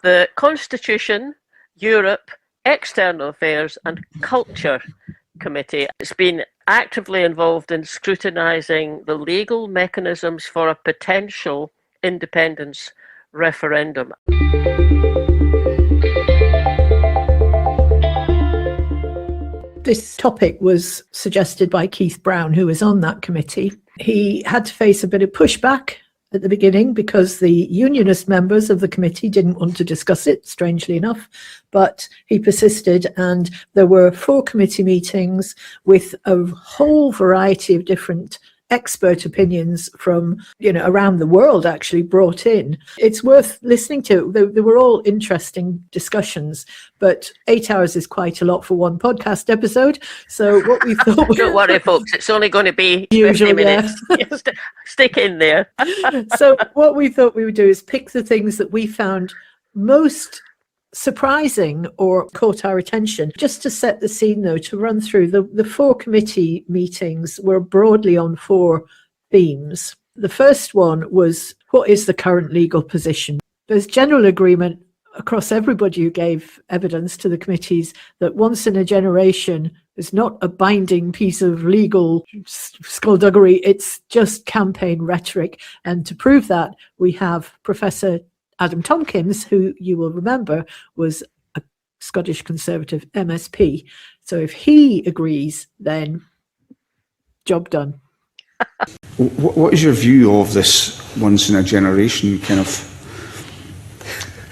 the Constitution, Europe, External Affairs and Culture Committee. It's been actively involved in scrutinising the legal mechanisms for a potential independence referendum. This topic was suggested by Keith Brown, who was on that committee. He had to face a bit of pushback at the beginning because the unionist members of the committee didn't want to discuss it, strangely enough, but he persisted, and there were 4 committee meetings with a whole variety of different expert opinions from, around the world actually brought in. It's worth listening to. They were all interesting discussions, but 8 hours is quite a lot for one podcast episode. So what we thought... Don't worry, folks. It's only going to be 50 minutes. Yeah. Stick in there. So what we thought we would do is pick the things that we found most surprising or caught our attention. Just to set the scene, though, to run through, the 4 committee meetings were broadly on 4 themes. The first one was, what is the current legal position? There's general agreement across everybody who gave evidence to the committees that once in a generation is not a binding piece of legal skullduggery, it's just campaign rhetoric. And to prove that, we have Professor Adam Tompkins, who you will remember was a Scottish Conservative MSP. So if he agrees, then job done. What is your view of this once in a generation kind of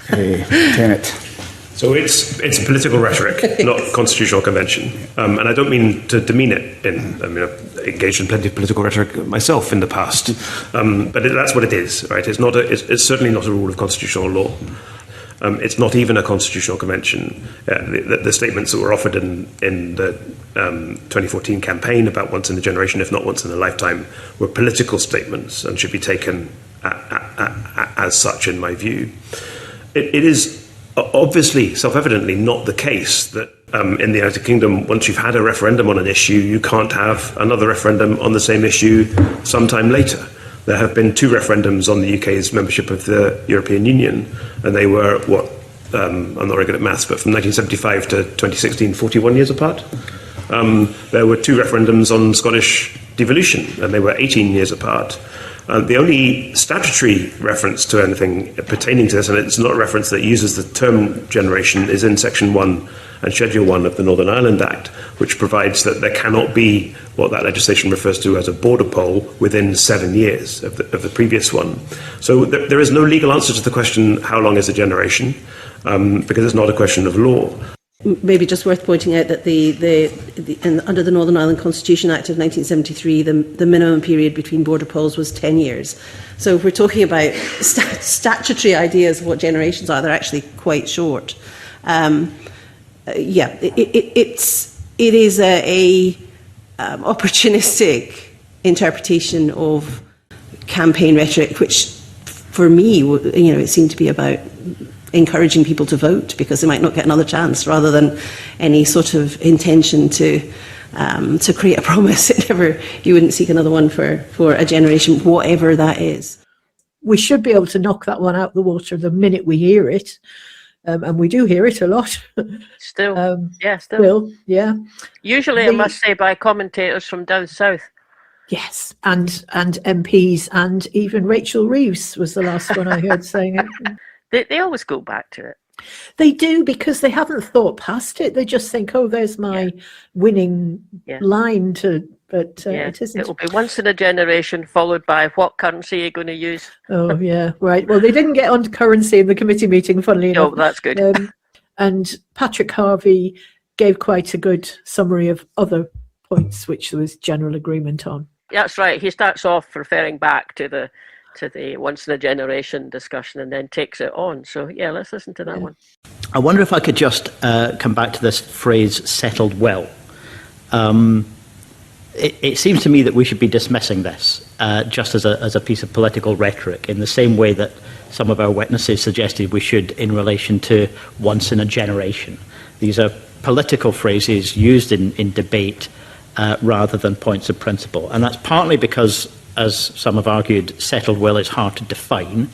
tenet? So it's political rhetoric, not constitutional convention. And I don't mean to demean it. I've engaged in plenty of political rhetoric myself in the past. But that's what it is, right? It's certainly not a rule of constitutional law. It's not even a constitutional convention. The statements that were offered in the 2014 campaign about once in a generation, if not once in a lifetime, were political statements and should be taken as such, in my view. It is obviously, self-evidently, not the case that in the United Kingdom, once you've had a referendum on an issue, you can't have another referendum on the same issue sometime later. There have been 2 referendums on the UK's membership of the European Union, and they were, I'm not very good at maths, but from 1975 to 2016, 41 years apart. There were 2 referendums on Scottish devolution, and they were 18 years apart. The only statutory reference to anything pertaining to this, and it's not a reference that uses the term generation, is in Section 1 and Schedule 1 of the Northern Ireland Act, which provides that there cannot be what that legislation refers to as a border poll within 7 years of the previous one. So there is no legal answer to the question, how long is a generation, because it's not a question of law. Maybe just worth pointing out that under the Northern Ireland Constitution Act of 1973, the minimum period between border polls was 10 years. So if we're talking about statutory ideas of what generations are, they're actually quite short. It is a opportunistic interpretation of campaign rhetoric, which for me, it seemed to be about encouraging people to vote because they might not get another chance, rather than any sort of intention to create a promise that you wouldn't seek another one for a generation, whatever that is. We should be able to knock that one out the water the minute we hear it. And we do hear it a lot. Still. Yeah. Usually, I must say, by commentators from down south. Yes, and MPs, and even Rachel Reeves was the last one I heard saying it. They always go back to it. They do, because they haven't thought past it. They just think, oh, there's my winning line but it isn't. It'll be once in a generation, followed by what currency are you going to use? Oh, yeah, right. Well, they didn't get on to currency in the committee meeting, funnily enough. No, that's good. And Patrick Harvey gave quite a good summary of other points which there was general agreement on. That's right. He starts off referring back to the once in a generation discussion and then takes it on. So yeah, let's listen to that one. I wonder if I could just come back to this phrase "settled well." It seems to me that we should be dismissing this just as a piece of political rhetoric, in the same way that some of our witnesses suggested we should in relation to once in a generation. These are political phrases used in debate rather than points of principle. And that's partly because, as some have argued, settled well is hard to define.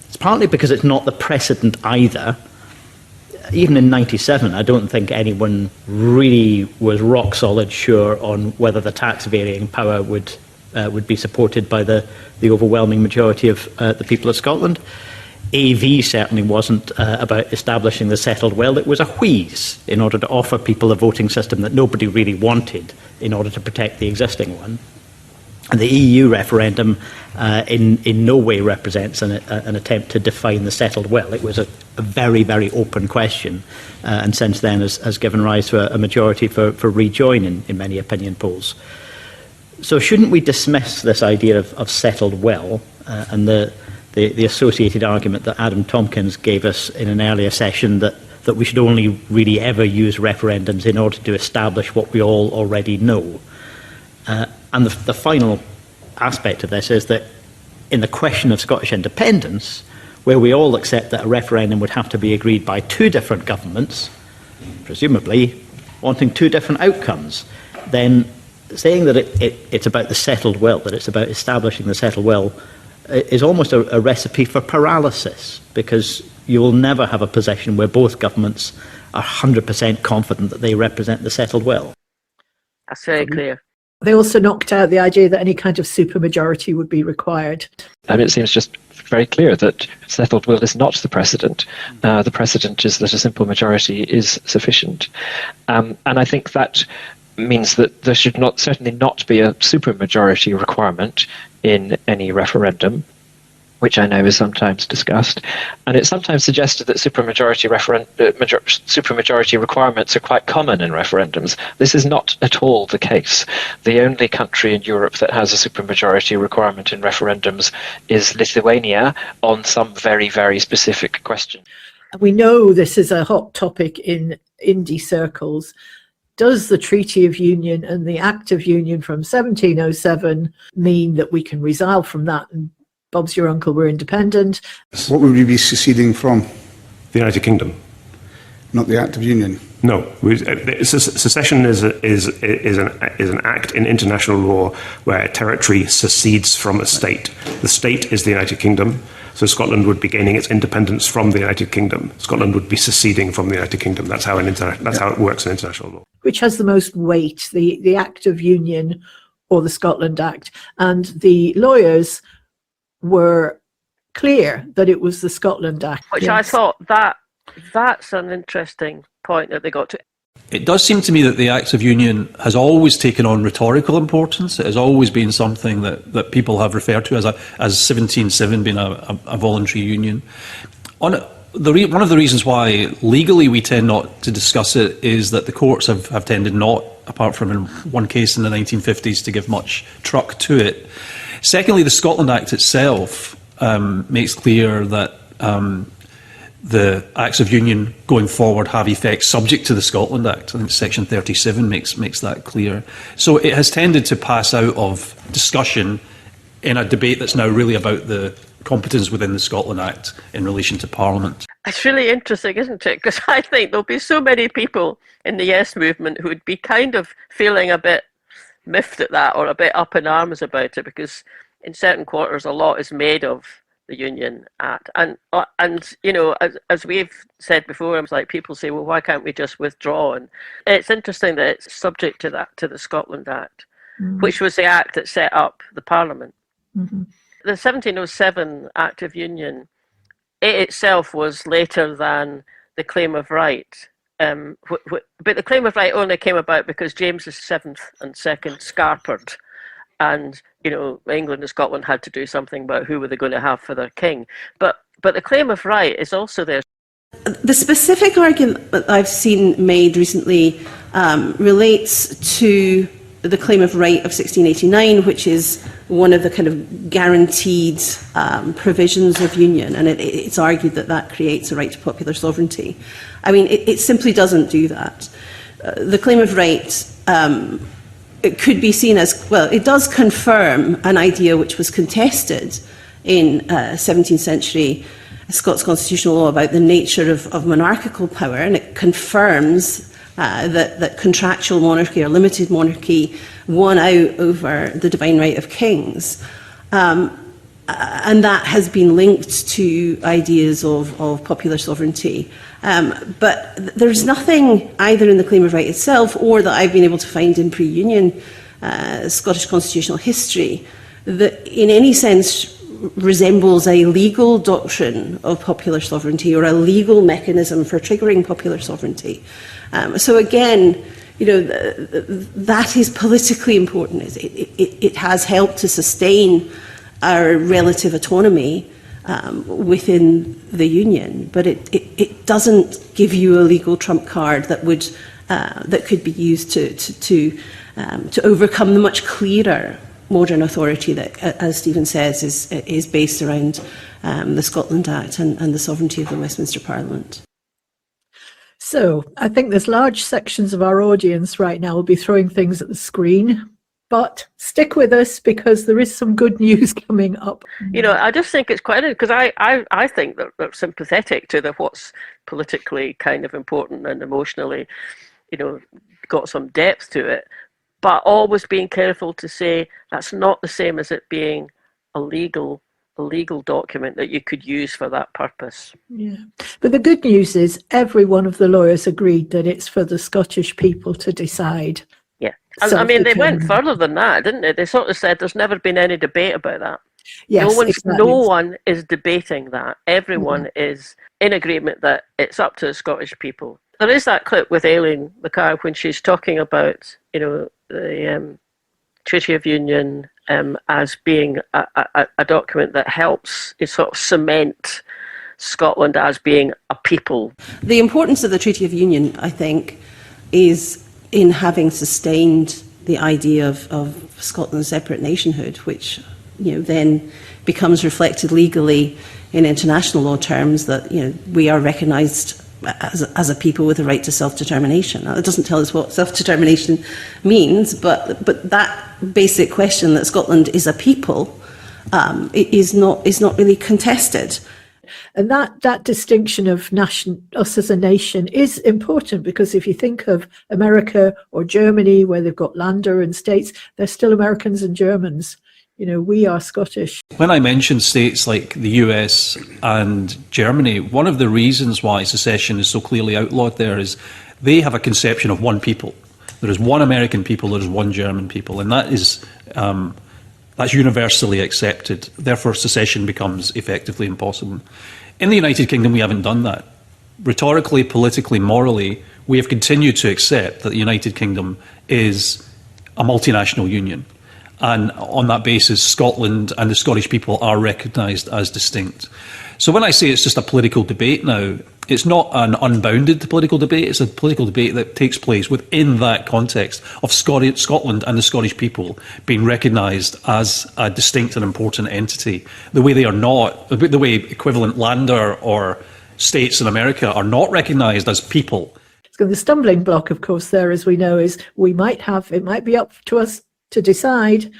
It's partly because it's not the precedent either. Even in 97, I don't think anyone really was rock solid sure on whether the tax varying power would be supported by the overwhelming majority of the people of Scotland. AV certainly wasn't about establishing the settled will. It was a wheeze in order to offer people a voting system that nobody really wanted in order to protect the existing one. And the EU referendum in no way represents an attempt to define the settled will. It was a very, very open question, and since then has given rise to a majority for rejoin in many opinion polls. So shouldn't we dismiss this idea of settled will and the associated argument that Adam Tompkins gave us in an earlier session that we should only really ever use referendums in order to establish what we all already know? And the final aspect of this is that in the question of Scottish independence, where we all accept that a referendum would have to be agreed by two different governments, presumably wanting two different outcomes, then saying that it's about the settled will, that it's about establishing the settled will, is almost a recipe for paralysis, because you will never have a position where both governments are 100% confident that they represent the settled will. That's very clear. They also knocked out the idea that any kind of supermajority would be required. It seems just very clear that settled will is not the precedent. The precedent is that a simple majority is sufficient. And I think that means that there should certainly not be a supermajority requirement in any referendum, which I know is sometimes discussed. And it's sometimes suggested that supermajority requirements are quite common in referendums. This is not at all the case. The only country in Europe that has a supermajority requirement in referendums is Lithuania on some very, very specific question. We know this is a hot topic in indie circles. Does the Treaty of Union and the Act of Union from 1707 mean that we can resile from that and Bob's your uncle, we're independent? What would we be seceding from? The United Kingdom. Not the Act of Union? No. Secession is an act in international law where a territory secedes from a state. The state is the United Kingdom, so Scotland would be gaining its independence from the United Kingdom. Scotland would be seceding from the United Kingdom. That's how it works in international law. Which has the most weight, the Act of Union or the Scotland Act? And the lawyers were clear that it was the Scotland Act. Which yes. I thought that's an interesting point that they got to. It does seem to me that the Act of Union has always taken on rhetorical importance. It has always been something that people have referred to as 1707 being a voluntary union. One of the reasons why legally we tend not to discuss it is that the courts have tended not, apart from in one case in the 1950s, to give much truck to it. Secondly, the Scotland Act itself makes clear that the Acts of Union going forward have effect subject to the Scotland Act. I think Section 37 makes that clear. So it has tended to pass out of discussion in a debate that's now really about the competence within the Scotland Act in relation to Parliament. It's really interesting, isn't it? Because I think there'll be so many people in the Yes movement who would be kind of feeling a bit miffed at that, or a bit up in arms about it, because in certain quarters a lot is made of the Union Act, and you know, as we've said before, it's like people say, well, why can't we just withdraw? And it's interesting that it's subject to the Scotland Act, which was the act that set up the Parliament. The 1707 Act of Union, it itself was later than the Claim of Right. But the Claim of Right only came about because James VII and II scarpered, and you know, England and Scotland had to do something about who were they going to have for their king. But the Claim of Right is also there. The specific argument that I've seen made recently relates to the Claim of Right of 1689, which is one of the kind of guaranteed provisions of union, and it's argued that creates a right to popular sovereignty. I mean, it simply doesn't do that. The Claim of Right, it could be seen as, well, it does confirm an idea which was contested in 17th century Scots constitutional law about the nature of monarchical power, and it confirms that contractual monarchy or limited monarchy won out over the divine right of kings. and that has been linked to ideas of popular sovereignty. But there's nothing either in the Claim of Right itself or that I've been able to find in pre-Union Scottish constitutional history that in any sense resembles a legal doctrine of popular sovereignty or a legal mechanism for triggering popular sovereignty. So again, that is politically important. It has helped to sustain our relative autonomy within the Union, but it doesn't give you a legal trump card that could be used to overcome the much clearer modern authority that, as Stephen says, is based around the Scotland Act and the sovereignty of the Westminster Parliament. So I think there's large sections of our audience right now will be throwing things at the screen, but stick with us because there is some good news coming up. I just think it's quite, because I think that they're sympathetic to what's politically kind of important and emotionally, got some depth to it, but always being careful to say that's not the same as it being a legal document that you could use for that purpose. Yeah, but the good news is every one of the lawyers agreed that it's for the Scottish people to decide. Yeah, I mean, they went further than that, didn't they? They sort of said there's never been any debate about that. Yes, no one is debating that. Everyone is in agreement that it's up to the Scottish people. There is that clip with Aileen McCarr when she's talking about, the Treaty of Union as being a document that helps sort of cement Scotland as being a people. The importance of the Treaty of Union, I think, is in having sustained the idea of Scotland's separate nationhood, which then becomes reflected legally in international law terms that we are recognised as a people with a right to self-determination. Now, it doesn't tell us what self-determination means, but that basic question that Scotland is a people is not really contested. And that distinction of us as a nation is important, because if you think of America or Germany, where they've got Länder and states, they're still Americans and Germans. We are Scottish. When I mention states like the US and Germany, one of the reasons why secession is so clearly outlawed there is they have a conception of one people. There is one American people, there is one German people, and that is that's universally accepted. Therefore, secession becomes effectively impossible. In the United Kingdom, we haven't done that. Rhetorically, politically, morally, we have continued to accept that the United Kingdom is a multinational union. And on that basis, Scotland and the Scottish people are recognised as distinct. So when I say it's just a political debate now, it's not an unbounded political debate, it's a political debate that takes place within that context of Scotland and the Scottish people being recognised as a distinct and important entity, the way they are not, the way equivalent Länder or states in America are not recognised as people. So the stumbling block, of course, there, as we know, is it might be up to us to decide,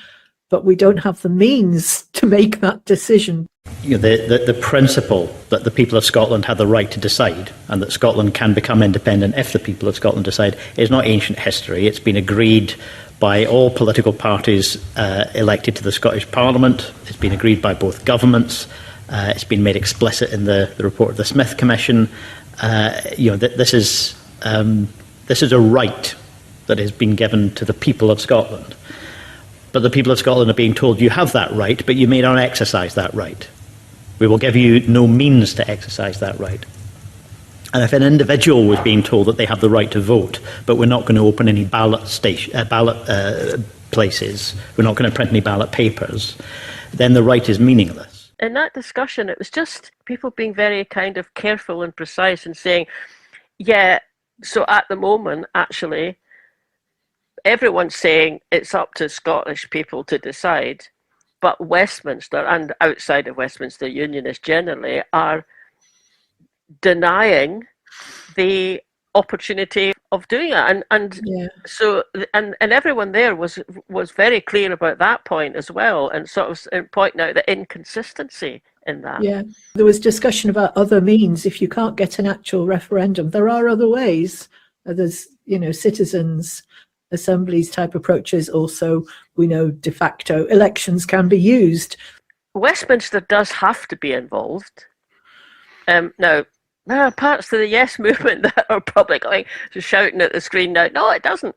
but we don't have the means to make that decision. The principle that the people of Scotland have the right to decide and that Scotland can become independent if the people of Scotland decide is not ancient history. It's been agreed by all political parties elected to the Scottish Parliament. It's been agreed by both governments. It's been made explicit in the report of the Smith Commission. This is a right that has been given to the people of Scotland. But the people of Scotland are being told you have that right, but you may not exercise that right. We will give you no means to exercise that right. And if an individual was being told that they have the right to vote, but we're not going to open any ballot places, we're not going to print any ballot papers, then the right is meaningless. In that discussion, it was just people being very kind of careful and precise and saying, so at the moment, actually, everyone's saying it's up to Scottish people to decide, but Westminster and outside of Westminster unionists generally are denying the opportunity of doing it, so everyone there was very clear about that point as well, and sort of pointing out the inconsistency in that. Yeah, there was discussion about other means. If you can't get an actual referendum, there are other ways. There's citizens' assemblies type approaches. Also, we know de facto elections can be used. Westminster does have to be involved. Now, there are parts of the Yes movement that are probably going shouting at the screen now, no, it doesn't.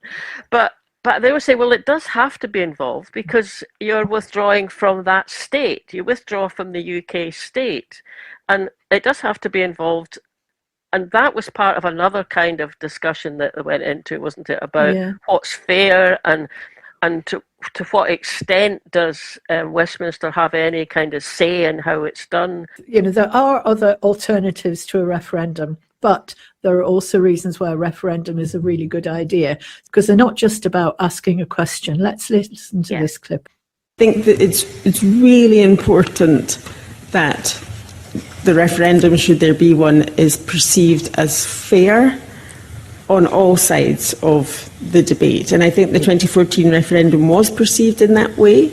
But they will say, well, it does have to be involved because you're withdrawing from that state. You withdraw from the UK state. And it does have to be involved. And that was part of another kind of discussion that they went into, wasn't it? About what's fair and to what extent does Westminster have any kind of say in how it's done? You know, there are other alternatives to a referendum, but there are also reasons why a referendum is a really good idea, because they're not just about asking a question. Let's listen to this clip. I think that it's really important that the referendum, should there be one, is perceived as fair on all sides of the debate. And I think the 2014 referendum was perceived in that way.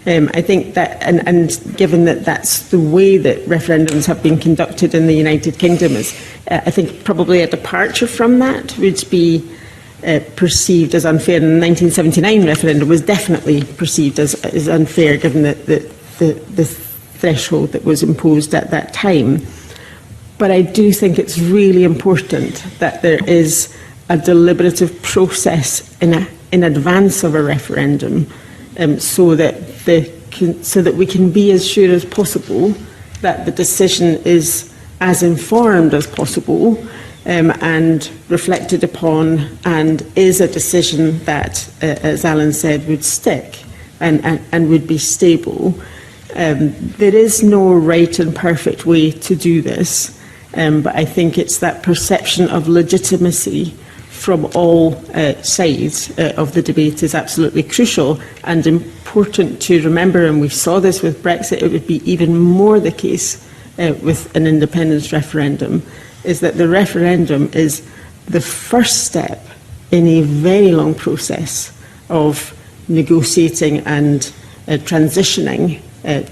I think that, and given that that's the way that referendums have been conducted in the United Kingdom, is I think probably a departure from that would be perceived as unfair. And the 1979 referendum was definitely perceived as unfair, given the threshold that was imposed at that time. But I do think it's really important that there is a deliberative process in advance of a referendum, so that we can be as sure as possible that the decision is as informed as possible and reflected upon, and is a decision that, as Alan said, would stick and would be stable. There is no right and perfect way to do this. But I think it's that perception of legitimacy from all sides of the debate is absolutely crucial and important to remember. And we saw this with Brexit. It would be even more the case with an independence referendum, is that the referendum is the first step in a very long process of negotiating and transitioning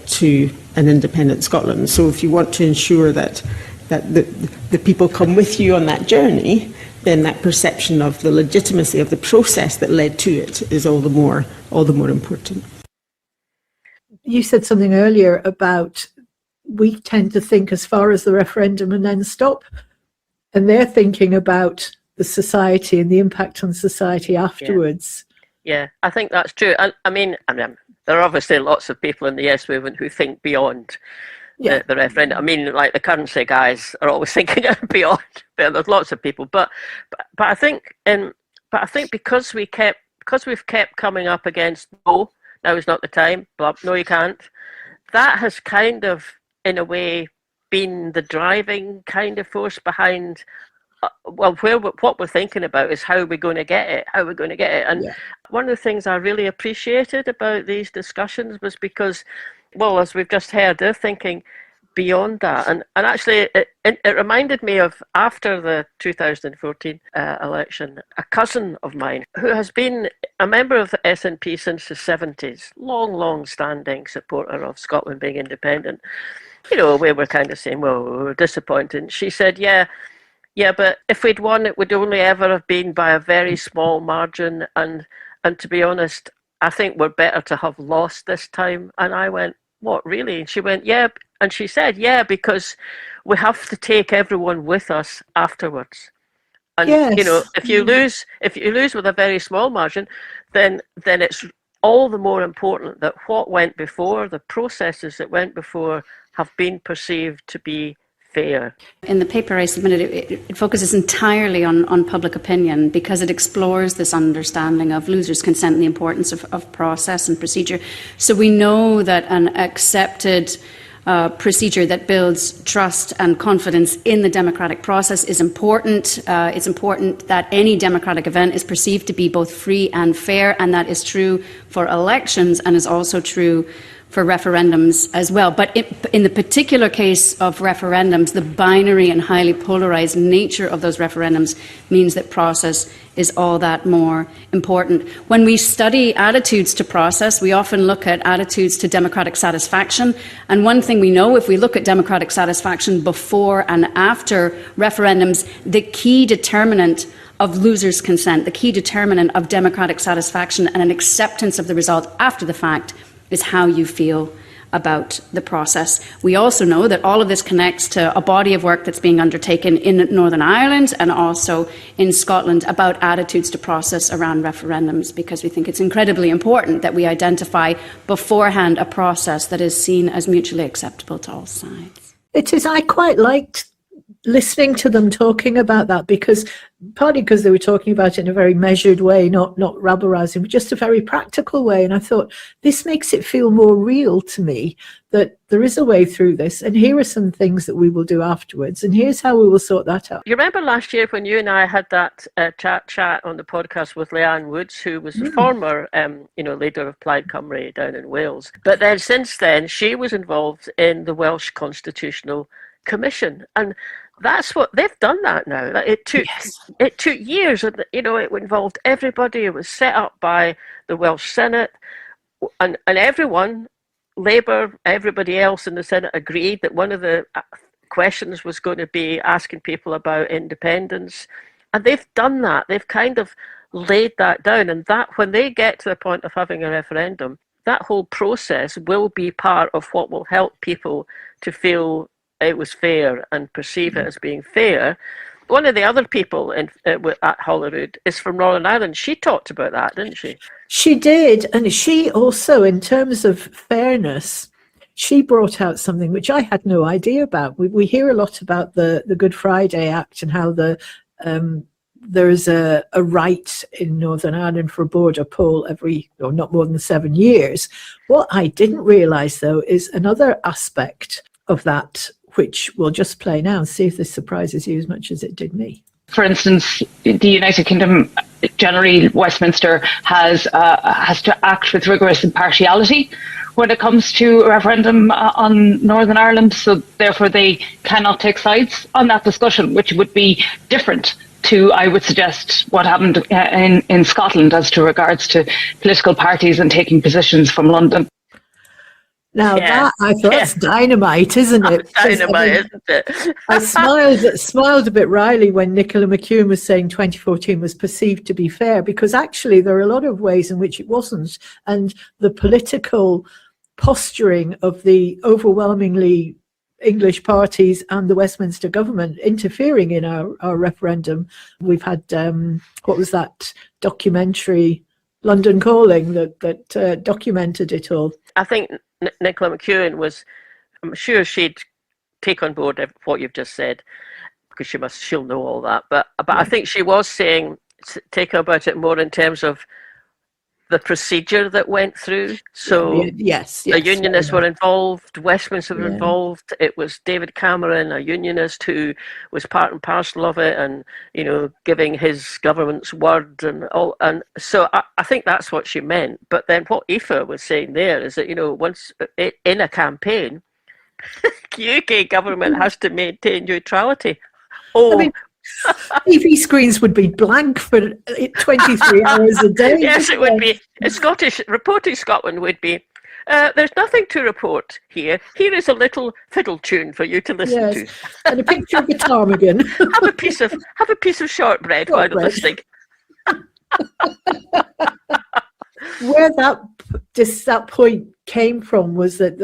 to an independent Scotland. So if you want to ensure that the people come with you on that journey, then that perception of the legitimacy of the process that led to it is all the more important. You said something earlier about we tend to think as far as the referendum and then stop, and they're thinking about the society and the impact on society afterwards. Yeah, I think that's true. I mean, there are obviously lots of people in the Yes movement who think beyond the referendum. I mean, like the currency guys are always thinking beyond. But there's lots of people, but I think because we've kept coming up against no, now is not the time. No, you can't. That has kind of, in a way, been the driving kind of force behind. What we're thinking about is how we're going to get it. And one of the things I really appreciated about these discussions was because, well, as we've just heard, they're thinking beyond that. And actually, it reminded me of, after the 2014 election, a cousin of mine who has been a member of the SNP since the 70s, long-standing supporter of Scotland being independent. You know, we were kind of saying, well, we were disappointed. And she said, yeah, but if we'd won, it would only ever have been by a very small margin. And to be honest, I think we're better to have lost this time. And I went, what, really? And she went, yeah. And she said, yeah, because we have to take everyone with us afterwards. And, you know, if you lose with a very small margin, then it's all the more important that what went before, the processes that went before, have been perceived to be fair. In the paper I submitted, it focuses entirely on public opinion, because it explores this understanding of losers' consent and the importance of process and procedure. So we know that an accepted procedure that builds trust and confidence in the democratic process is important. It's important that any democratic event is perceived to be both free and fair, and that is true for elections and is also true for referendums as well. But in the particular case of referendums, the binary and highly polarised nature of those referendums means that process is all that more important. When we study attitudes to process, we often look at attitudes to democratic satisfaction. And one thing we know, if we look at democratic satisfaction before and after referendums, the key determinant of losers' consent, the key determinant of democratic satisfaction and an acceptance of the result after the fact, is how you feel about the process. We also know that all of this connects to a body of work that's being undertaken in Northern Ireland and also in Scotland about attitudes to process around referendums, because we think it's incredibly important that we identify beforehand a process that is seen as mutually acceptable to all sides. It is. I quite liked listening to them talking about that, because partly because they were talking about it in a very measured way, not rabble-rousing, but just a very practical way. And I thought, this makes it feel more real to me that there is a way through this, and here are some things that we will do afterwards, and here's how we will sort that out. You remember last year when you and I had that chat on the podcast with Leanne Woods, who was the former leader of Plaid Cymru down in Wales. But then since then, she was involved in the Welsh Constitutional Commission, and that's what they've done that now. It took years, and it involved everybody. It was set up by the Welsh Senate, and everyone, Labour, everybody else in the Senate agreed that one of the questions was going to be asking people about independence, and they've done that. They've kind of laid that down, and that when they get to the point of having a referendum, that whole process will be part of what will help people to feel it was fair and perceive it as being fair. One of the other people at Holyrood is from Northern Ireland. She talked about that, didn't she? She did. And she also, in terms of fairness, she brought out something which I had no idea about. We hear a lot about the Good Friday Act and how there is a right in Northern Ireland for a border poll not more than 7 years. What I didn't realise, though, is another aspect of that, which we'll just play now and see if this surprises you as much as it did me. For instance, the United Kingdom, generally Westminster has to act with rigorous impartiality when it comes to a referendum on Northern Ireland, so therefore they cannot take sides on that discussion, which would be different to, I would suggest, what happened in Scotland as to regards to political parties and taking positions from London. Now that, I thought, that's dynamite, isn't it? Dynamite, isn't it? I smiled a bit wryly when Nicola McEwen was saying 2014 was perceived to be fair, because actually there are a lot of ways in which it wasn't. And the political posturing of the overwhelmingly English parties and the Westminster government interfering in our referendum. We've had, what was that documentary, London Calling, that documented it all. I think Nicola McEwen I'm sure she'd take on board what you've just said, because she'll know all that. But I think she was saying, take about it more in terms of the procedure that went through. So yes, the unionists were involved, Westminster were involved. It was David Cameron, a unionist, who was part and parcel of it, and giving his government's word and all. And so I think that's what she meant. But then what Aoife was saying there is that once in a campaign, the UK government has to maintain neutrality. TV screens would be blank for 23 hours a day. Yes, it would be. Scottish Reporting Scotland would be. There's nothing to report here. Here is a little fiddle tune for you to listen to, and a picture of the ptarmigan. have a piece of shortbread while you're listening. Where that point came from was that,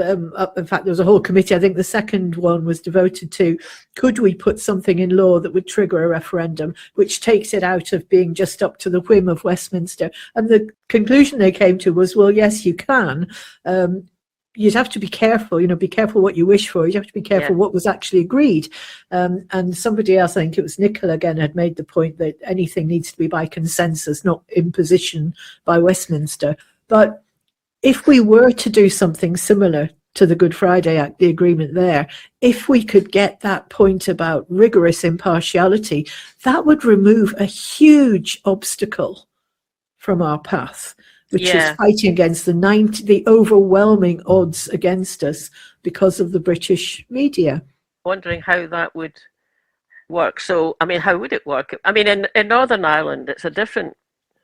in fact, there was a whole committee. I think the second one was devoted to, could we put something in law that would trigger a referendum, which takes it out of being just up to the whim of Westminster? And the conclusion they came to was, well, yes, you can. You'd have to be careful, be careful what you wish for. You have to be careful what was actually agreed. And somebody else, I think it was Nicola again, had made the point that anything needs to be by consensus, not imposition by Westminster. But if we were to do something similar to the Good Friday Act, the agreement there, if we could get that point about rigorous impartiality, that would remove a huge obstacle from our path, which is fighting against the overwhelming odds against us because of the British media. Wondering how that would work. So, how would it work? In Northern Ireland, it's a different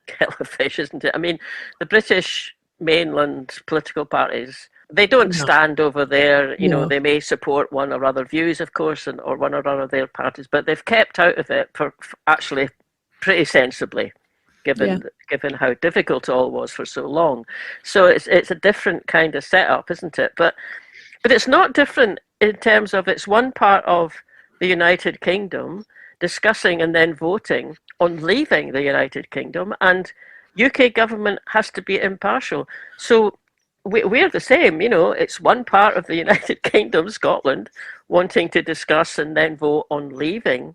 kettle of fish, isn't it? The British mainland political parties, they don't stand over there. They may support one or other views, of course, or one or other of their parties, but they've kept out of it for actually pretty sensibly, given how difficult it all was for so long. So it's a different kind of setup, isn't it? But it's not different in terms of it's one part of the United Kingdom discussing and then voting on leaving the United Kingdom, and UK government has to be impartial. So we're the same, it's one part of the United Kingdom, Scotland, wanting to discuss and then vote on leaving.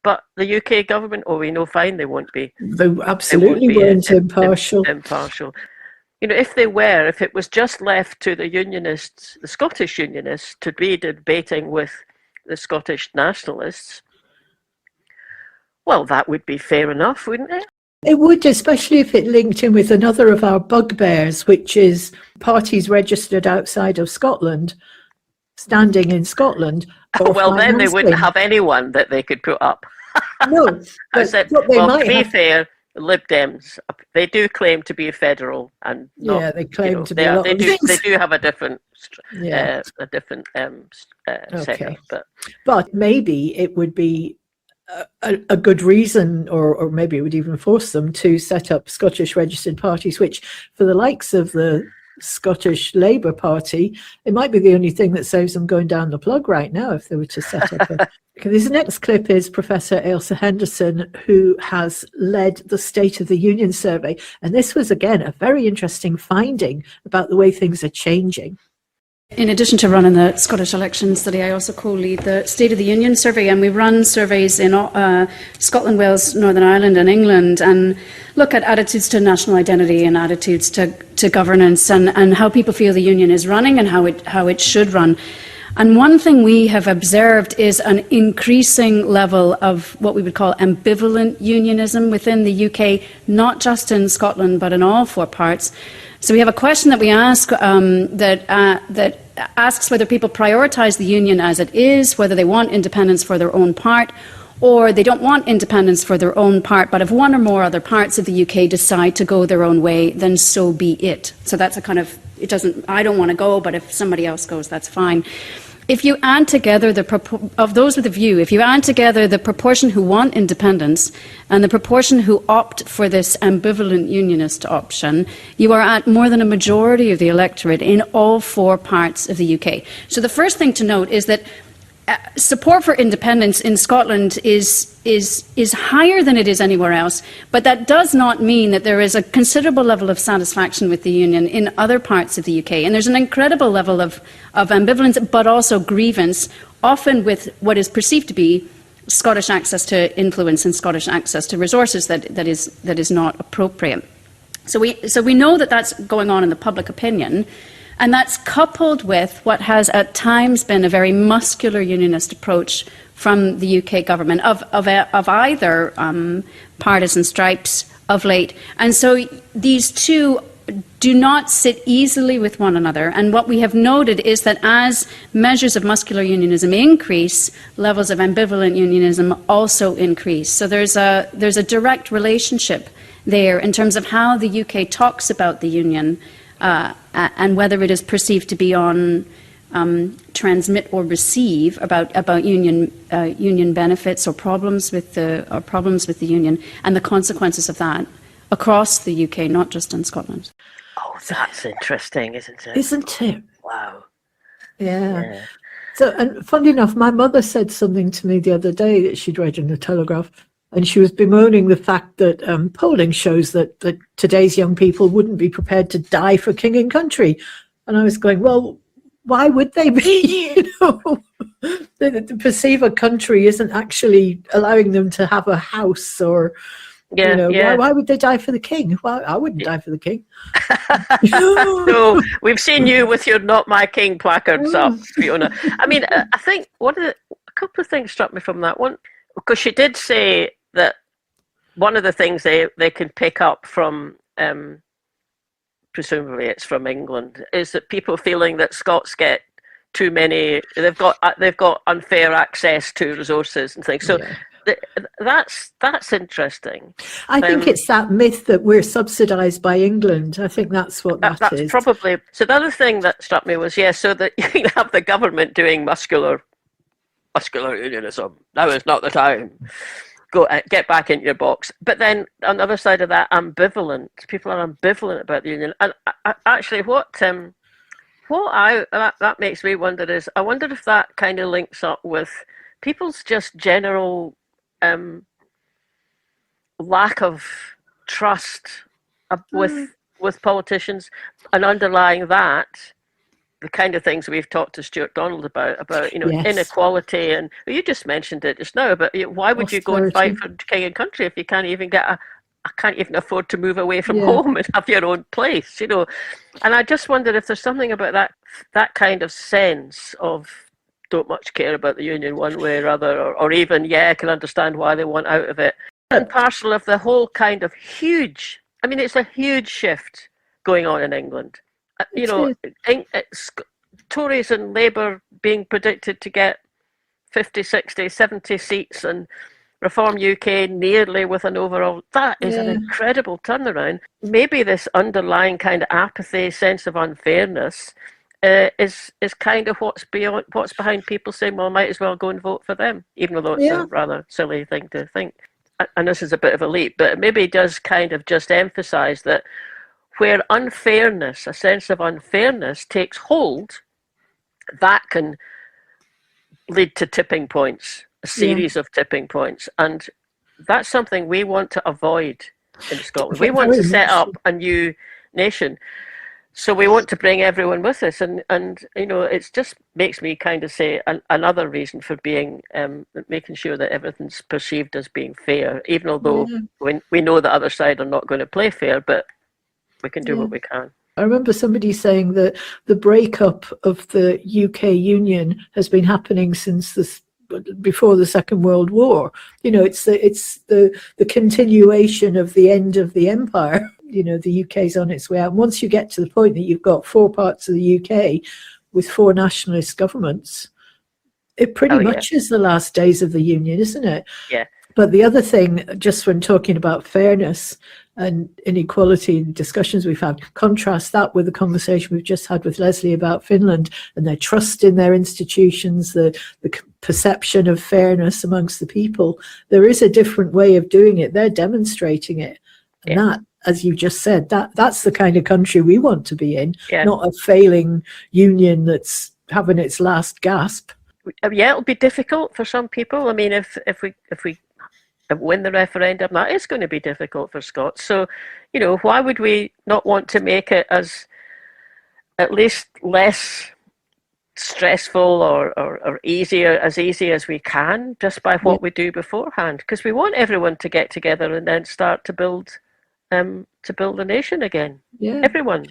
But the UK government, we know fine, they won't be. They absolutely weren't impartial. If it was just left to the Unionists, the Scottish Unionists, to be debating with the Scottish nationalists, well, that would be fair enough, wouldn't it? It would, especially if it linked in with another of our bugbears, which is parties registered outside of Scotland, standing in Scotland. Well, then they wouldn't have anyone that they could put up. No, but to be fair, Lib Dems, they do claim to be federal, and they claim to be a lot of things. They do have a different, setup. But maybe it would be a good reason, or maybe it would even force them to set up Scottish registered parties, which for the likes of the Scottish Labour Party, it might be the only thing that saves them going down the plug right now if they were to set up This next clip is Professor Ailsa Henderson, who has led the State of the Union survey. And this was, again, a very interesting finding about the way things are changing. In addition to running the Scottish election study, I also co-lead the State of the Union survey, and we run surveys in Scotland, Wales, Northern Ireland and England, and look at attitudes to national identity and attitudes to governance, and how people feel the Union is running and how it should run. And one thing we have observed is an increasing level of what we would call ambivalent unionism within the UK, not just in Scotland, but in all four parts. So we have a question that we ask that asks whether people prioritise the Union as it is, whether they want independence for their own part, or they don't want independence for their own part, but if one or more other parts of the UK decide to go their own way, then so be it. So that's a kind of, I don't want to go, but if somebody else goes, that's fine. If you add together of those with a view, if you add together the proportion who want independence and the proportion who opt for this ambivalent unionist option, you are at more than a majority of the electorate in all four parts of the UK. So the first thing to note is that support for independence in Scotland is higher than it is anywhere else, but that does not mean that there is a considerable level of satisfaction with the Union in other parts of the UK. And there's an incredible level of ambivalence, but also grievance, often with what is perceived to be Scottish access to influence and Scottish access to resources that is not appropriate. So we know that that's going on in the public opinion. And that's coupled with what has at times been a very muscular unionist approach from the UK government of either partisan stripes of late. And so these two do not sit easily with one another. And what we have noted is that as measures of muscular unionism increase, levels of ambivalent unionism also increase. So there's a direct relationship there in terms of how the UK talks about the Union and whether it is perceived to be on transmit or receive about union benefits or problems with the Union and the consequences of that across the UK, not just in Scotland. Oh, that's interesting, isn't it? Isn't it? Wow. Yeah. So, and funny enough, my mother said something to me the other day that she'd read in the Telegraph. And she was bemoaning the fact that polling shows that today's young people wouldn't be prepared to die for king and country. And I was going, well, why would they be? To perceive a country isn't actually allowing them to have a house or, why would they die for the king? Well, I wouldn't die for the king. No, we've seen you with your Not My King placards up, Fiona. I mean, I think a couple of things struck me from that one, because she did say that one of the things they can pick up from, presumably it's from England, is that people feeling that Scots get too many, they've got unfair access to resources and things. So that's interesting. I think it's that myth that we're subsidised by England. I think that's what that is. That's probably. So the other thing that struck me was, so that you can have the government doing muscular unionism. Now is not the time. go get back into your box. But then on the other side of that, ambivalent. People are ambivalent about the union. And actually, that makes me wonder is, I wonder if that kind of links up with people's just general lack of trust with politicians, and underlying that, the kind of things we've talked to Stuart Donald about Yes. inequality, and you just mentioned it just now. But why would you go and fight for king and country if you can't even I can't even afford to move away from home and have your own place, And I just wondered if there's something about that kind of sense of don't much care about the union one way or other, or even I can understand why they want out of it. And parcel of the whole kind of huge. I mean, it's a huge shift going on in England. Tories and Labour being predicted to get 50, 60, 70 seats, and Reform UK nearly with an overall. That is an incredible turnaround. Maybe this underlying kind of apathy, sense of unfairness, is kind of what's behind people saying, well, I might as well go and vote for them, even though it's a rather silly thing to think. And this is a bit of a leap, but it maybe does kind of just emphasise that where unfairness, a sense of unfairness, takes hold, that can lead to tipping points, a series of tipping points. And that's something we want to avoid in Scotland. We want to set up a new nation. So we want to bring everyone with us. And it just makes me kind of say another reason for being, making sure that everything's perceived as being fair, even although we know the other side are not going to play fair, but we can do what we can. I remember somebody saying that the breakup of the UK Union has been happening since before the Second World War. It's the continuation of the end of the empire. The UK's on its way out. Once you get to the point that you've got 4 parts of the UK with 4 nationalist governments, it pretty much is the last days of the Union, isn't it? Yeah. But the other thing, just when talking about fairness and inequality and discussions we've had, contrast that with the conversation we've just had with Leslie about Finland and their trust in their institutions, the perception of fairness amongst the people. There is a different way of doing it. They're demonstrating it. And that, as you just said, that's the kind of country we want to be in, not a failing union that's having its last gasp. Yeah, it'll be difficult for some people. I mean, if we win the referendum, that is going to be difficult for Scots. So, why would we not want to make it as at least less stressful or easy as we can, just by what we do beforehand? Because we want everyone to get together and then start to build a nation again. Yeah, everyone.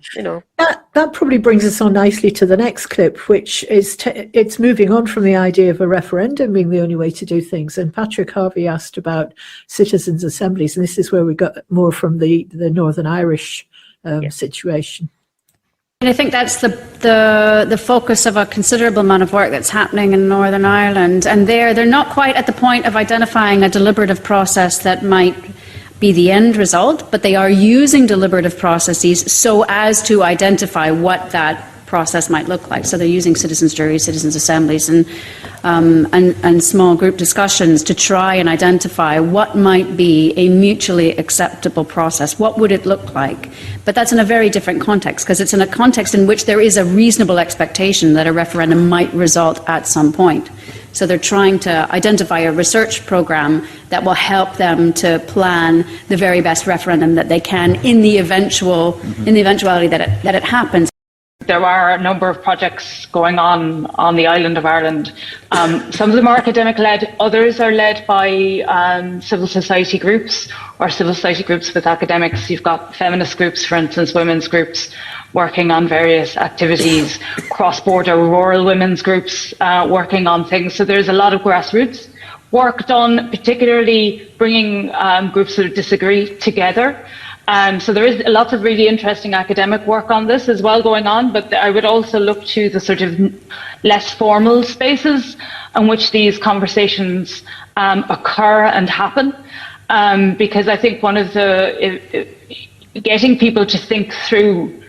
That probably brings us on nicely to the next clip, which is it's moving on from the idea of a referendum being the only way to do things. And Patrick Harvey asked about citizens' assemblies, and this is where we got more from the Northern Irish situation. And I think that's the focus of a considerable amount of work that's happening in Northern Ireland. And they're not quite at the point of identifying a deliberative process that might be the end result, but they are using deliberative processes so as to identify what that process might look like. So they're using citizens' juries, citizens' assemblies, and small group discussions to try and identify what might be a mutually acceptable process. What would it look like? But that's in a very different context, because it's in a context in which there is a reasonable expectation that a referendum might result at some point. So they're trying to identify a research program that will help them to plan the very best referendum that they can in the eventuality that it happens. There are a number of projects going on the island of Ireland. Some of them are academic-led, others are led by civil society groups or civil society groups with academics. You've got feminist groups, for instance, women's groups working on various activities, cross-border rural women's groups working on things. So there's a lot of grassroots work done, particularly bringing groups that disagree together. So there is lots of really interesting academic work on this as well going on, but I would also look to the sort of less formal spaces in which these conversations occur and happen, because I think one of the getting people to think through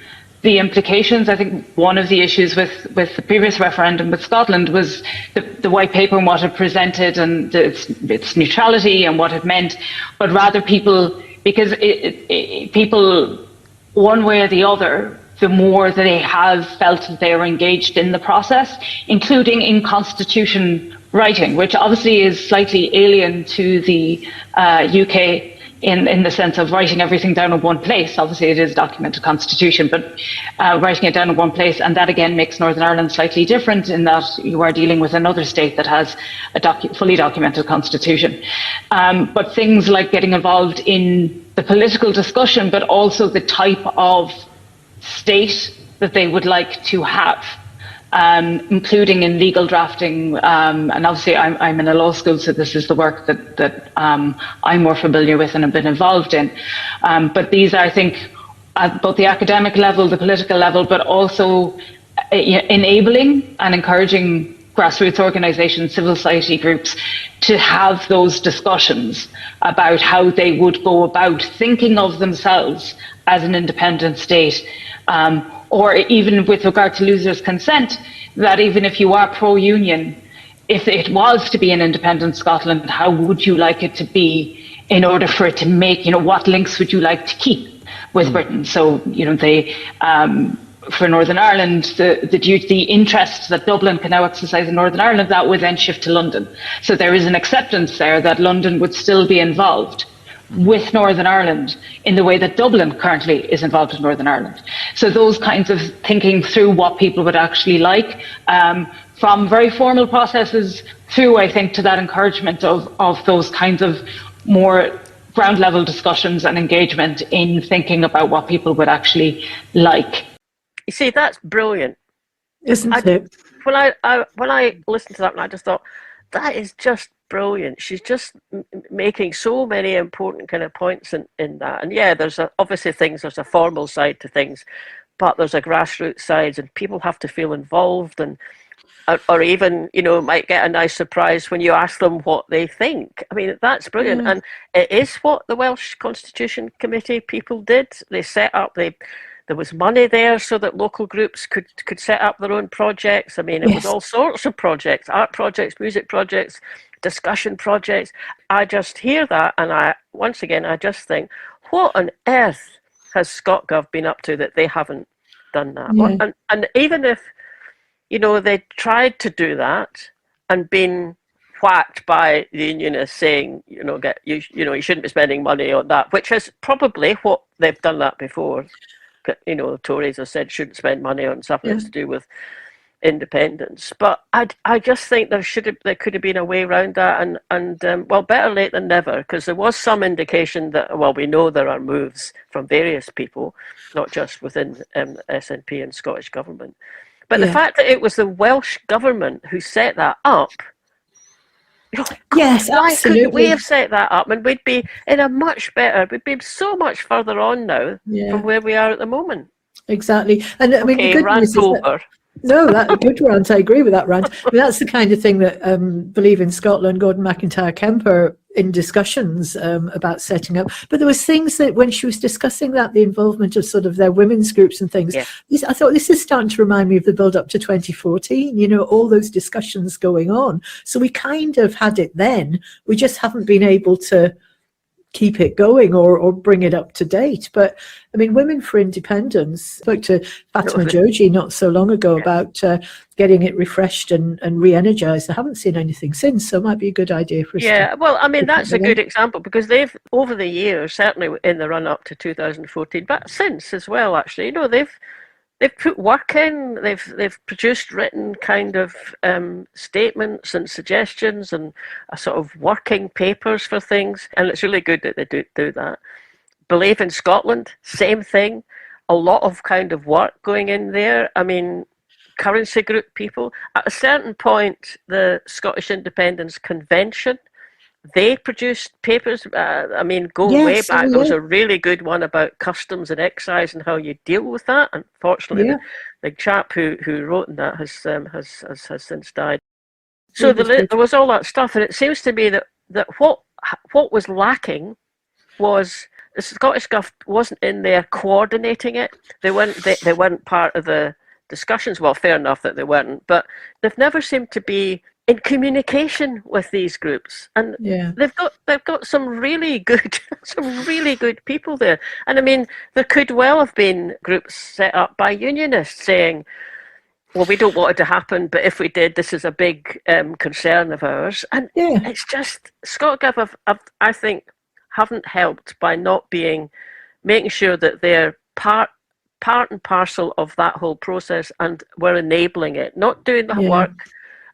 the implications. I think one of the issues with the previous referendum with Scotland was the white paper and what it presented and its neutrality and what it meant, but rather people, because people, one way or the other, the more that they have felt that they are engaged in the process, including in constitution writing, which obviously is slightly alien to the UK in the sense of writing everything down in one place. Obviously it is a documented constitution, but writing it down in one place, and that again makes Northern Ireland slightly different in that you are dealing with another state that has a fully documented constitution. But things like getting involved in the political discussion, but also the type of state that they would like to have, including in legal drafting. And obviously I'm in a law school, so this is the work that I'm more familiar with and have been involved in. But these are, I think, at both the academic level, the political level, but also enabling and encouraging grassroots organisations, civil society groups, to have those discussions about how they would go about thinking of themselves as an independent state, or even with regard to losers' consent, that even if you are pro-union, if it was to be an independent Scotland, how would you like it to be in order for it to make, what links would you like to keep with Britain? So, for Northern Ireland, the interests that Dublin can now exercise in Northern Ireland, that would then shift to London. So there is an acceptance there that London would still be involved with Northern Ireland in the way that Dublin currently is involved in Northern Ireland. So those kinds of thinking through what people would actually like, from very formal processes through, I think, to that encouragement of those kinds of more ground level discussions and engagement in thinking about what people would actually like. You see, that's brilliant, isn't it? When I listened to that, I just thought, that is just brilliant. She's just making so many important kind of points in that. And yeah, there's obviously there's a formal side to things, but there's a grassroots side, and people have to feel involved, and or even, might get a nice surprise when you ask them what they think. I mean, that's brilliant. Yeah. And it is what the Welsh Constitution Committee people did. They set up, there was money there so that local groups could set up their own projects. I mean, it was all sorts of projects, art projects, music projects, discussion projects. I just hear that, and I just think, what on earth has ScotGov been up to that they haven't done that? Yeah. And even if, they tried to do that and been whacked by the unionists saying, you shouldn't be spending money on that, which is probably what they've done that before. The Tories have said shouldn't spend money on something that's to do with independence. But I just think there could have been a way around that, and better late than never, because there was some indication that, we know there are moves from various people, not just within SNP and Scottish Government. But the fact that it was the Welsh Government who set that up, yes, why absolutely. couldn't we have set that up, and we'd be we'd be so much further on now from where we are at the moment. Exactly. And I mean, the good news is over. No, that's a good rant. I agree with that rant. I mean, that's the kind of thing that Believe in Scotland, Gordon McIntyre Kemper, in discussions about setting up. But there was things that when she was discussing that, the involvement of sort of their women's groups and things, I thought this is starting to remind me of the build up to 2014, all those discussions going on. So we kind of had it then. We just haven't been able to keep it going or bring it up to date. But I mean, Women for Independence, I spoke to Fatima Joji not so long ago about getting it refreshed and re-energized. I haven't seen anything since, so it miite be a good idea for us. Yeah, well, I mean, that's a good example, because they've, over the years, certainly in the run up to 2014, but since as well, actually, they've put work in. They've produced written kind of statements and suggestions and a sort of working papers for things, and it's really good that they do that. Believe in Scotland, same thing. A lot of kind of work going in there. I mean, currency group people. At a certain point, the Scottish Independence Convention, they produced papers. Way back, there was a really good one about customs and excise and how you deal with that. Unfortunately, the chap who wrote in that has since died. So there was all that stuff, and it seems to me that what was lacking was the Scottish Gov wasn't in there coordinating it. They weren't part of the discussions. Well, fair enough that they weren't, but they've never seemed to be in communication with these groups, and they've got some really good people there. And I mean, there could well have been groups set up by unionists saying, well, we don't want it to happen, but if we did, this is a big concern of ours. And it's just, ScotGov, I think, haven't helped by not making sure that they're part and parcel of that whole process, and we're enabling it, not doing the work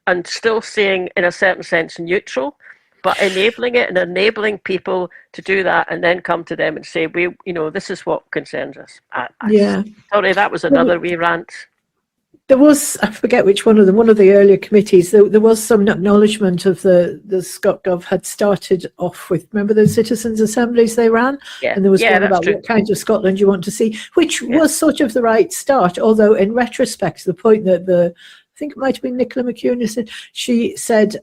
and still staying, in a certain sense, neutral, but enabling it and enabling people to do that, and then come to them and say, this is what concerns us. Sorry, that was another wee rant. There was, I forget which one of them, one of the earlier committees, there was some acknowledgement of the ScotGov had started off with, remember the citizens' assemblies they ran? Yeah. And there was one about true. what kinds of Scotland you want to see, which was sort of the right start, although in retrospect, the point that I think it might have been Nicola McEwen, she said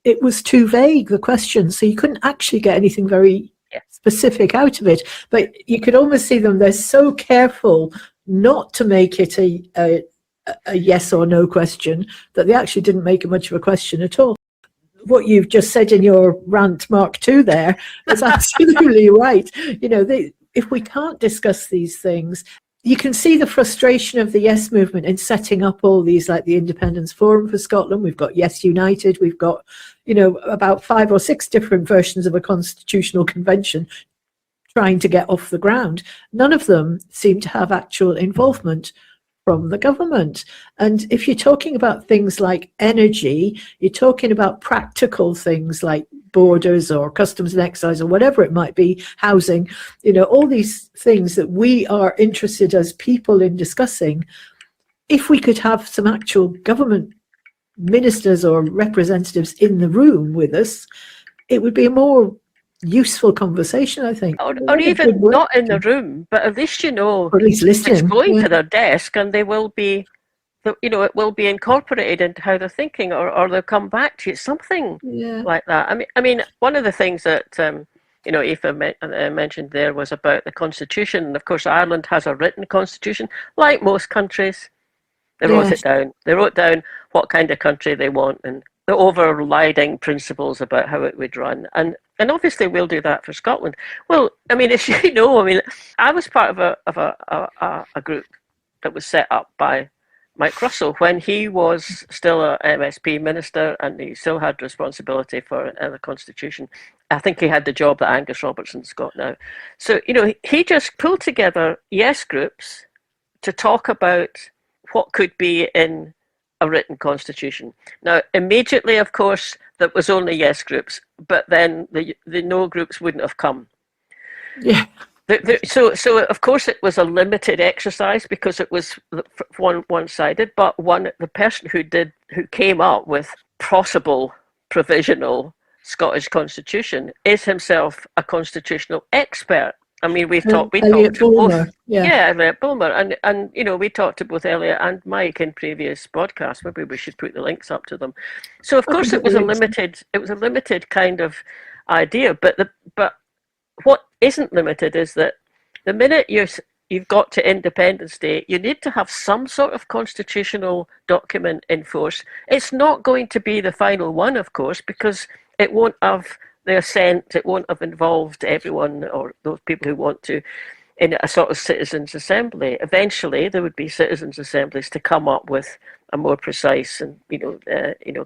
it was too vague, the question, so you couldn't actually get anything very specific out of it. But you could almost see them, they're so careful not to make it a yes or no question that they actually didn't make it much of a question at all. What you've just said in your rant Mark 2 there is absolutely right. If we can't discuss these things, you can see the frustration of the Yes movement in setting up all these, like the Independence Forum for Scotland. We've got Yes United. We've got, about 5 or 6 different versions of a constitutional convention trying to get off the ground. None of them seem to have actual involvement from the government. And if you're talking about things like energy, you're talking about practical things like borders or customs and excise or whatever it might be, housing, all these things that we are interested as people in discussing. If we could have some actual government ministers or representatives in the room with us, it would be a more useful conversation, I think. Or even not in the room, but at least or at least listening. It's going to their desk, and they will be, it will be incorporated into how they're thinking, or they'll come back to you. Something like that. I mean, one of the things that Aoife mentioned there was about the constitution, and of course Ireland has a written constitution, like most countries. They wrote it down. They wrote down what kind of country they want and the overriding principles about how it would run, and obviously we'll do that for Scotland. Well, I mean, as you know, I was part of a group that was set up by Mike Russell when he was still a MSP minister, and he still had responsibility for the constitution. I think he had the job that Angus Robertson's got now. So he just pulled together yes groups to talk about what could be in a written constitution. Now, immediately, of course, there was only yes groups, but then the no groups wouldn't have come. Yeah. So of course it was a limited exercise because it was one-sided. But the person who came up with possible provisional Scottish constitution is himself a constitutional expert. I mean, we talked to both. Elliot Bulmer, and we talked to both Elliot and Mike in previous podcasts. Maybe we should put the links up to them. So of course it was a limited kind of idea. But what isn't limited is that the minute you've got to Independence Day, you need to have some sort of constitutional document in force. It's not going to be the final one, of course, because it won't have the assent, it won't have involved everyone or those people who want to in a sort of citizens' assembly. Eventually, there would be citizens' assemblies to come up with a more precise and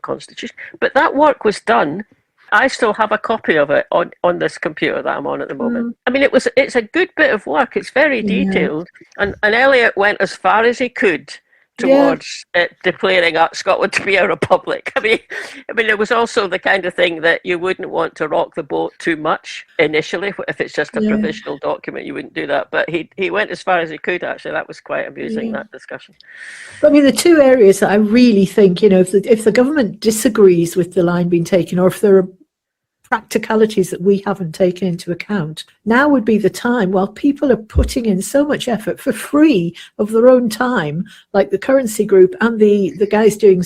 constitution. But that work was done. I still have a copy of it on this computer that I'm on at the moment. I mean, it's a good bit of work. It's very detailed, and Elliot went as far as he could towards declaring Scotland to be a republic. I mean, it was also the kind of thing that you wouldn't want to rock the boat too much initially. If it's just a provisional document, you wouldn't do that. But he went as far as he could, actually. That was quite amusing, that discussion. But I mean, the two areas that I really think, if the government disagrees with the line being taken, or if there are practicalities that we haven't taken into account, now would be the time, while people are putting in so much effort for free of their own time, like the currency group and the guys doing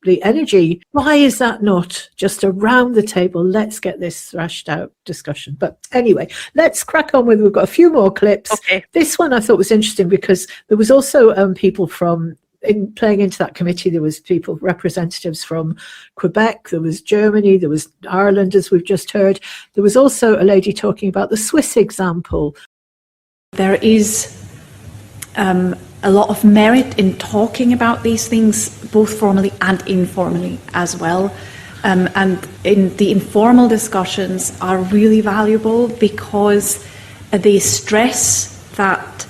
the energy. Why is that not just around the table? Let's get this thrashed out discussion. But anyway, let's crack on with, we've got a few more clips. Okay. This one I thought was interesting because there was also people playing into that committee. There was representatives from Quebec, there was Germany, there was Ireland, as we've just heard. There was also a lady talking about the Swiss example. There is a lot of merit in talking about these things, both formally and informally as well. And in the informal discussions are really valuable because they stress that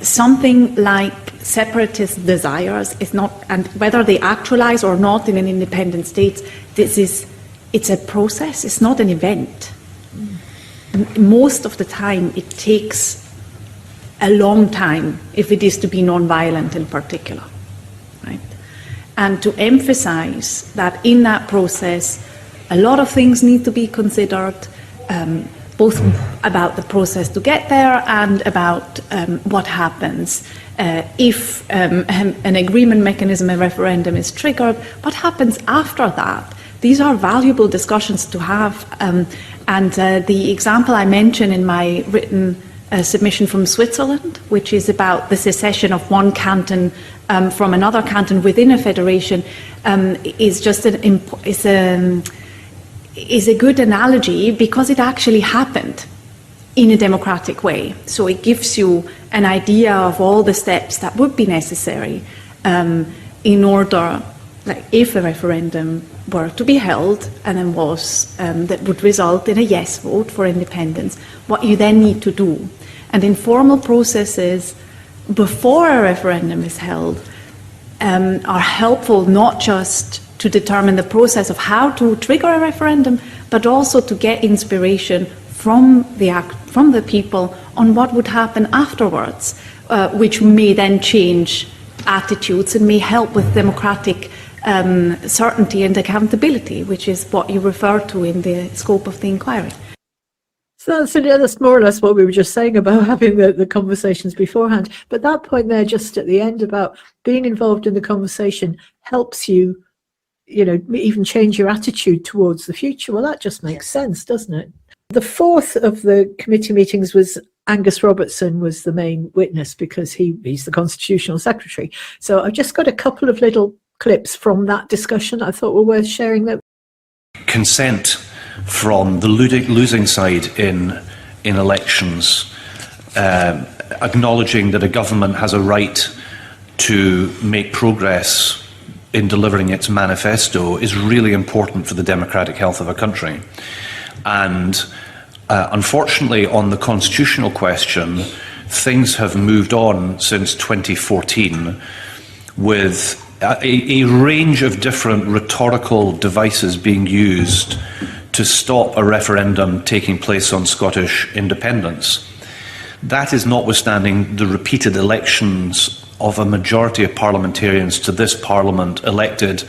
something like separatist desires is not, and whether they actualize or not in an independent state, it's a process, it's not an event. Most of the time it takes a long time if it is to be non-violent in particular, right? And to emphasize that in that process a lot of things need to be considered, both about the process to get there and about what happens if an agreement mechanism, a referendum is triggered, what happens after that. These are valuable discussions to have, and the example I mentioned in my written submission from Switzerland, which is about the secession of one canton from another canton within a federation, is just is a good analogy because it actually happened in a democratic way. So it gives you an idea of all the steps that would be necessary in order, like if a referendum were to be held and then that would result in a yes vote for independence, what you then need to do. And informal processes before a referendum is held are helpful not just to determine the process of how to trigger a referendum, but also to get inspiration from the people on what would happen afterwards, which may then change attitudes and may help with democratic certainty and accountability, which is what you refer to in the scope of the inquiry. So that's more or less what we were just saying about having the conversations beforehand. But that point there, just at the end, about being involved in the conversation helps you, even change your attitude towards the future. Well, that just makes sense, doesn't it? The fourth of the committee meetings was Angus Robertson was the main witness because he's the constitutional secretary. So I've just got a couple of little clips from that discussion I thought were worth sharing. That consent from the losing side in elections, acknowledging that a government has a right to make progress in delivering its manifesto is really important for the democratic health of a country. And unfortunately, on the constitutional question, things have moved on since 2014 with a range of different rhetorical devices being used to stop a referendum taking place on Scottish independence. That is notwithstanding the repeated elections of a majority of parliamentarians to this Parliament elected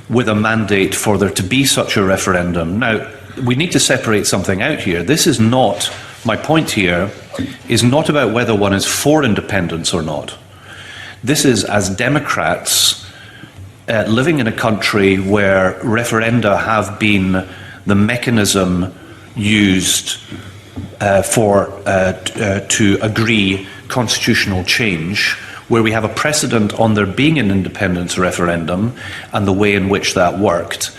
with a mandate for there to be such a referendum. Now, we need to separate something out here. This is not, my point here, is not about whether one is for independence or not. This is, as Democrats, living in a country where referenda have been the mechanism used to agree constitutional change, where we have a precedent on there being an independence referendum and the way in which that worked.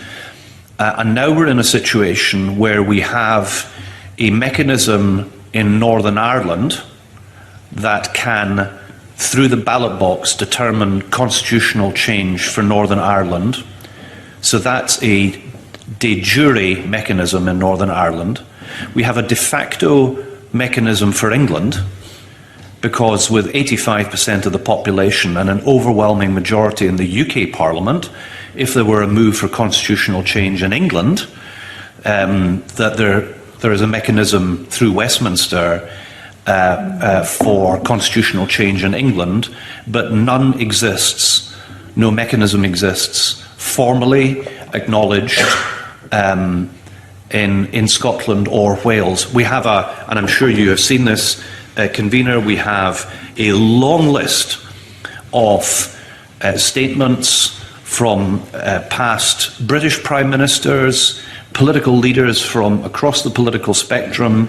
And now we're in a situation where we have a mechanism in Northern Ireland that can, through the ballot box, determine constitutional change for Northern Ireland. So that's a de jure mechanism in Northern Ireland. We have a de facto mechanism for England, because with 85% of the population and an overwhelming majority in the UK Parliament, if there were a move for constitutional change in England, that there is a mechanism through Westminster for constitutional change in England, but none exists, no mechanism exists formally acknowledged in Scotland or Wales. We have and I'm sure you have seen this, convener, we have a long list of statements from past British Prime Ministers, political leaders from across the political spectrum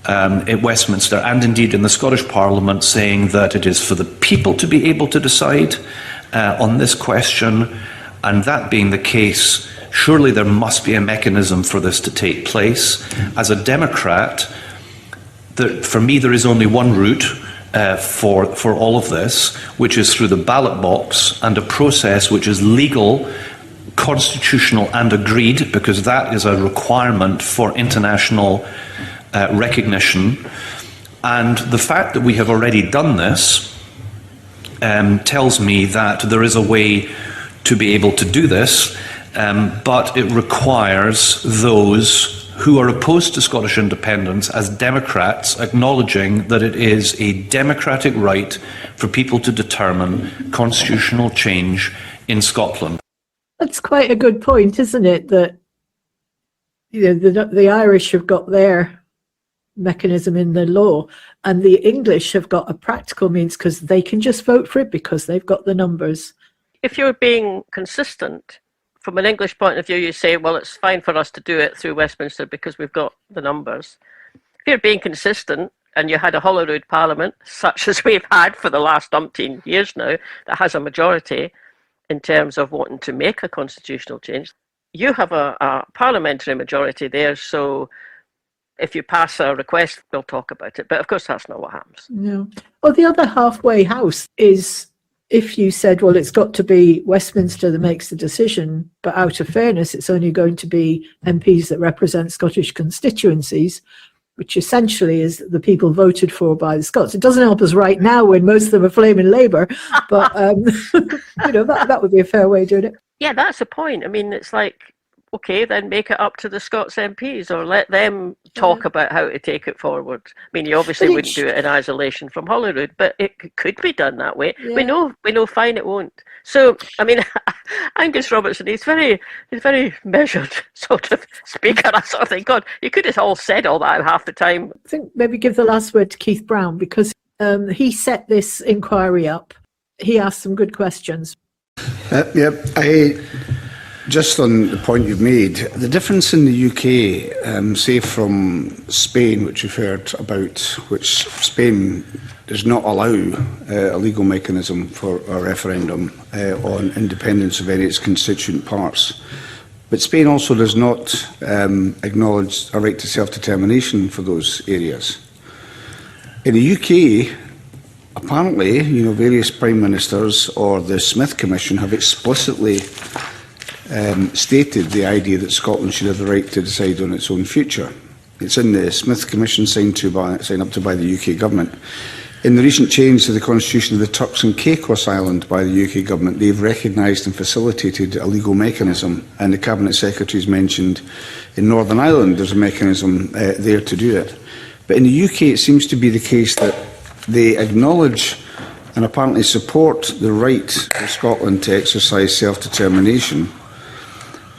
at Westminster and indeed in the Scottish Parliament, saying that it is for the people to be able to decide on this question, and that being the case, surely there must be a mechanism for this to take place. As a Democrat, for me there is only one route for all of this, which is through the ballot box and a process which is legal, constitutional and agreed, because that is a requirement for international recognition. And the fact that we have already done this tells me that there is a way to be able to do this, but it requires those who are opposed to Scottish independence as Democrats acknowledging that it is a democratic right for people to determine constitutional change in Scotland. That's quite a good point, isn't it? That the Irish have got their mechanism in the law, and the English have got a practical means because they can just vote for it because they've got the numbers. If you're being consistent, from an English point of view, you say, well, it's fine for us to do it through Westminster because we've got the numbers. If you're being consistent and you had a Holyrood Parliament, such as we've had for the last umpteen years now, that has a majority in terms of wanting to make a constitutional change, you have a parliamentary majority there, so if you pass a request, we'll talk about it. But of course, that's not what happens. No. Well, the other halfway house is if you said, well, it's got to be Westminster that makes the decision, but out of fairness, it's only going to be MPs that represent Scottish constituencies, which essentially is the people voted for by the Scots. It doesn't help us right now when most of them are flaming Labour, but that would be a fair way of doing it. Yeah, that's the point. I mean, it's like, okay, then make it up to the Scots MPs or let them talk about how to take it forward. I mean, you obviously wouldn't do it in isolation from Holyrood, but it could be done that way. Yeah. We know fine it won't. So, I mean, Angus Robertson, he's very measured sort of speaker. I sort of think, God, you could have all said all that half the time. I think maybe give the last word to Keith Brown, because he set this inquiry up. He asked some good questions. Just on the point you've made, the difference in the UK, say from Spain, which you've heard about, which Spain does not allow a legal mechanism for a referendum on independence of any of its constituent parts. But Spain also does not acknowledge a right to self-determination for those areas. In the UK, apparently, various prime ministers or the Smith Commission have explicitly stated the idea that Scotland should have the right to decide on its own future. It's in the Smith Commission signed up to by the UK government. In the recent change to the constitution of the Turks and Caicos Island by the UK government, they've recognised and facilitated a legal mechanism, and the Cabinet Secretaries mentioned in Northern Ireland there's a mechanism there to do it. But in the UK it seems to be the case that they acknowledge and apparently support the right of Scotland to exercise self-determination,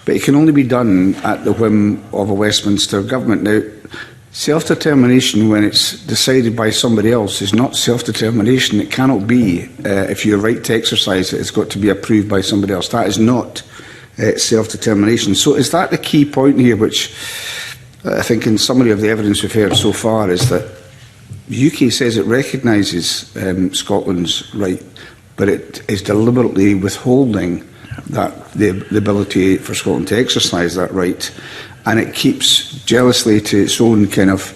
but it can only be done at the whim of a Westminster government. Now, self-determination, when it's decided by somebody else, is not self-determination. It cannot be. If you're right to exercise it, it's got to be approved by somebody else. That is not self-determination. So is that the key point here, which I think in summary of the evidence we've heard so far is that the UK says it recognises Scotland's right, but it is deliberately withholding that the ability for Scotland to exercise that right, and it keeps jealously to its own kind of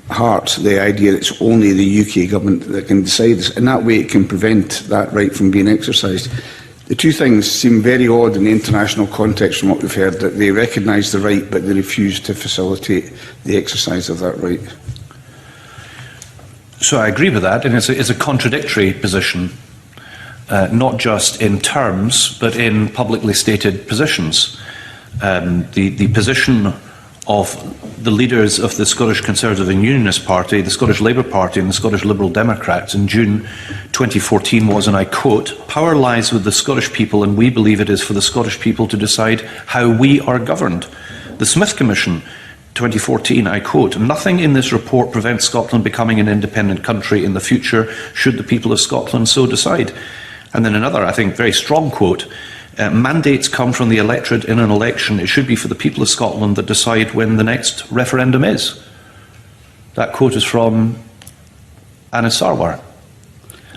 heart the idea that it's only the UK government that can decide this. In that way, it can prevent that right from being exercised. The two things seem very odd in the international context from what we've heard, that they recognise the right but they refuse to facilitate the exercise of that right. So I agree with that, and it's a contradictory position. Not just in terms, but in publicly stated positions. The position of the leaders of the Scottish Conservative and Unionist Party, the Scottish Labour Party and the Scottish Liberal Democrats in June 2014 was, and I quote, "Power lies with the Scottish people and we believe it is for the Scottish people to decide how we are governed." The Smith Commission 2014, I quote, "Nothing in this report prevents Scotland becoming an independent country in the future should the people of Scotland so decide." And then another, I think, very strong quote, mandates come from the electorate in an election. It should be for the people of Scotland that decide when the next referendum is. That quote is from Anas Sarwar.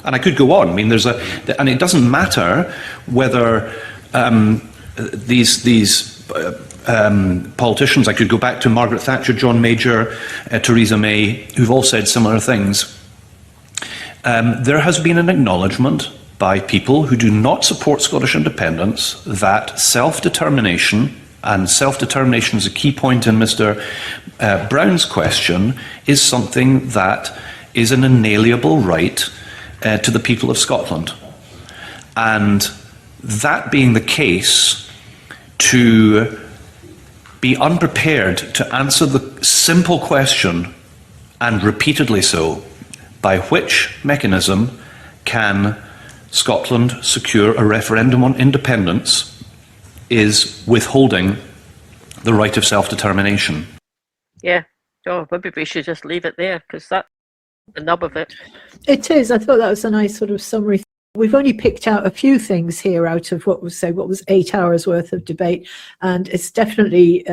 And I could go on. I mean, and it doesn't matter whether these politicians, I could go back to Margaret Thatcher, John Major, Theresa May, who've all said similar things. There has been an acknowledgement by people who do not support Scottish independence that self-determination, and self-determination is a key point in Mr. Brown's question, is something that is an inalienable right to the people of Scotland. And that being the case, to be unprepared to answer the simple question, and repeatedly so, by which mechanism can Scotland secure a referendum on independence, is withholding the right of self-determination. Yeah, oh, maybe we should just leave it there, because that's the nub of it. It is. I thought that was a nice sort of summary. We've only picked out a few things here out of what was 8 hours worth of debate, and it's definitely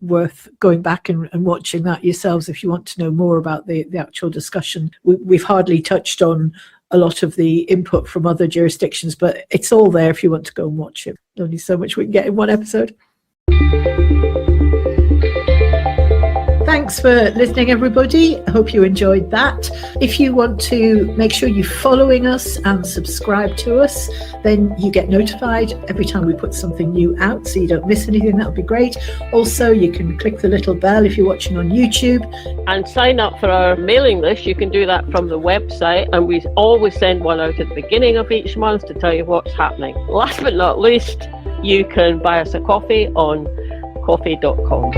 worth going back and watching that yourselves if you want to know more about the actual discussion. We've hardly touched on a lot of the input from other jurisdictions, but it's all there if you want to go and watch it. Only so much we can get in one episode. Thanks for listening, everybody. I hope you enjoyed that. If you want to make sure you're following us and subscribe to us, then you get notified every time we put something new out, so you don't miss anything. That would be great. Also, you can click the little bell if you're watching on YouTube. And sign up for our mailing list. You can do that from the website, and we always send one out at the beginning of each month to tell you what's happening. Last but not least, you can buy us a coffee on coffee.com.